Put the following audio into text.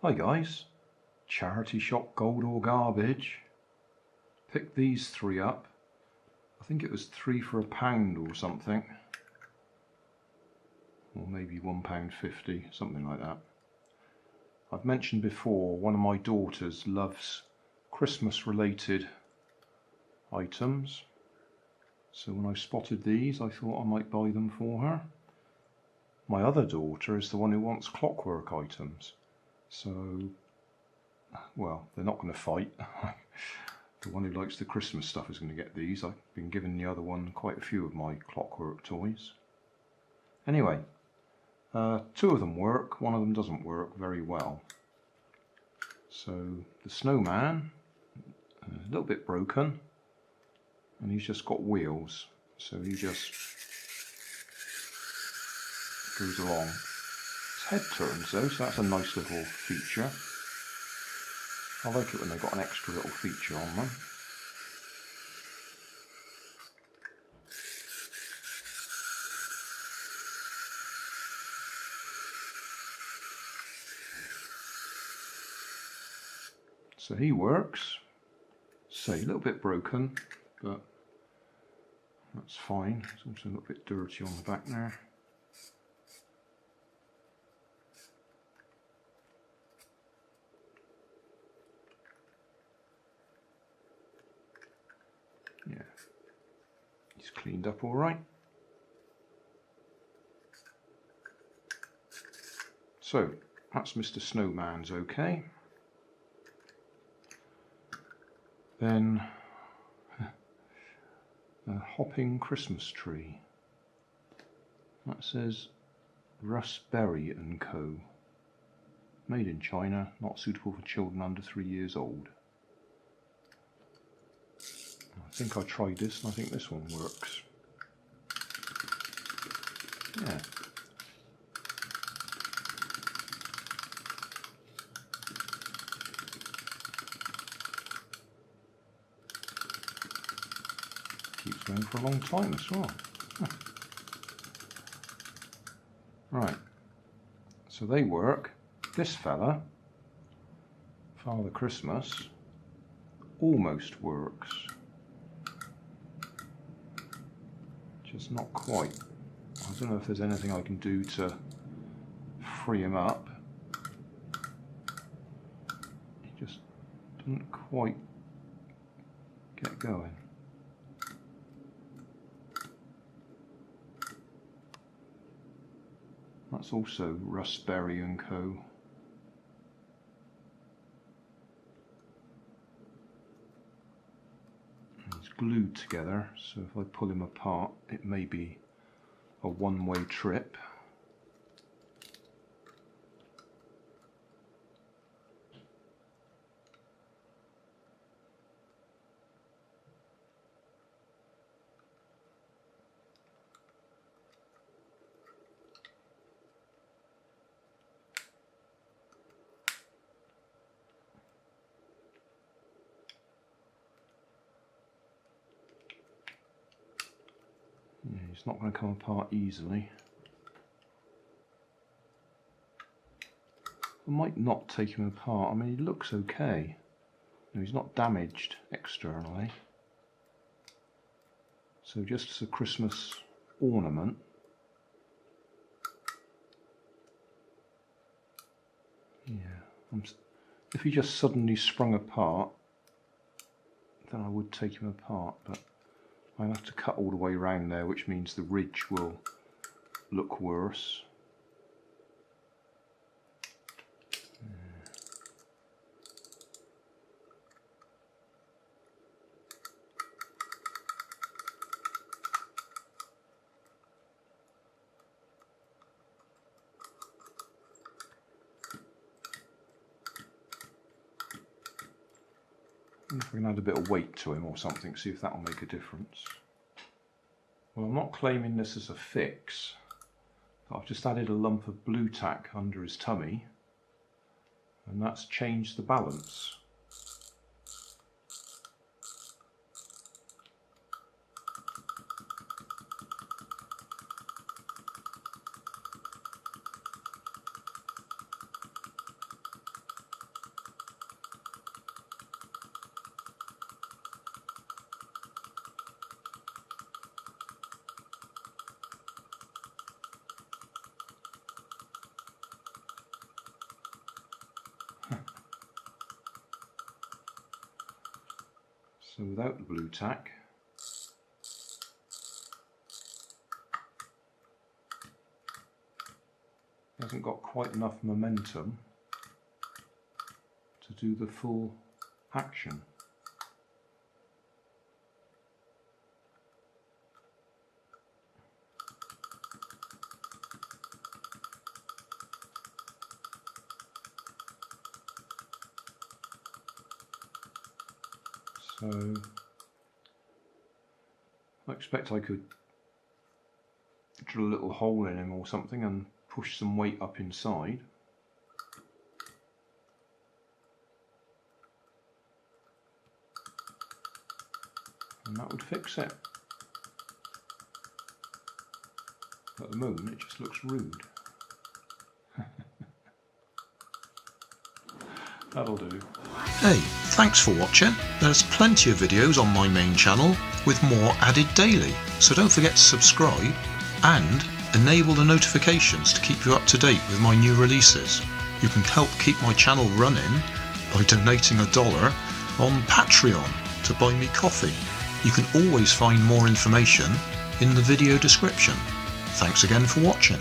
Hi guys, charity shop gold or garbage. Picked these 3 up. I think it was 3 for £1 or something. Or maybe £1.50, something like that. I've mentioned before, one of my daughters loves Christmas related items. So when I spotted these, I thought I might buy them for her. My other daughter is the one who wants clockwork items. So, well, they're not going to fight. The one who likes the Christmas stuff is going to get these. I've been giving the other one quite a few of my clockwork toys. Anyway, 2 of them work, one of them doesn't work very well. So the Snowman, a little bit broken, and he's just got wheels, so he just goes along. His head turns though, so that's a nice little feature. I like it when they've got an extra little feature on them. So he works. So a little bit broken, but that's fine. It's also a little bit dirty on the back there. Yeah, he's cleaned up all right. So that's Mr. Snowman's okay. Then a hopping Christmas tree. That says Raspberry & Co. Made in China, not suitable for children under 3 years old. I think I tried this and I think this one works. Yeah. Keeps going for a long time as well. Right. So they work. This fella, Father Christmas, almost works. Just not quite. I don't know if there's anything I can do to free him up. He just doesn't quite get going. That's also Raspberry & Co. He's glued together, so if I pull him apart, it may be a one-way trip. Yeah, it's not going to come apart easily. I might not take him apart. I mean, he looks okay. No, he's not damaged externally. So just as a Christmas ornament, yeah. If he just suddenly sprung apart, then I would take him apart, but I'll have to cut all the way around there, which means the ridge will look worse. If we can add a bit of weight to him or something, see if that will make a difference. Well, I'm not claiming this as a fix. I've just added a lump of blue tack under his tummy, and that's changed the balance. So without the blue tack, it hasn't got quite enough momentum to do the full action. So I expect I could drill a little hole in him or something and push some weight up inside. And that would fix it. At the moment it just looks rude. That'll do. Hey, thanks for watching. There's plenty of videos on my main channel with more added daily, so don't forget to subscribe and enable the notifications to keep you up to date with my new releases. You can help keep my channel running by donating $1 on Patreon to buy me coffee. You can always find more information in the video description. Thanks again for watching.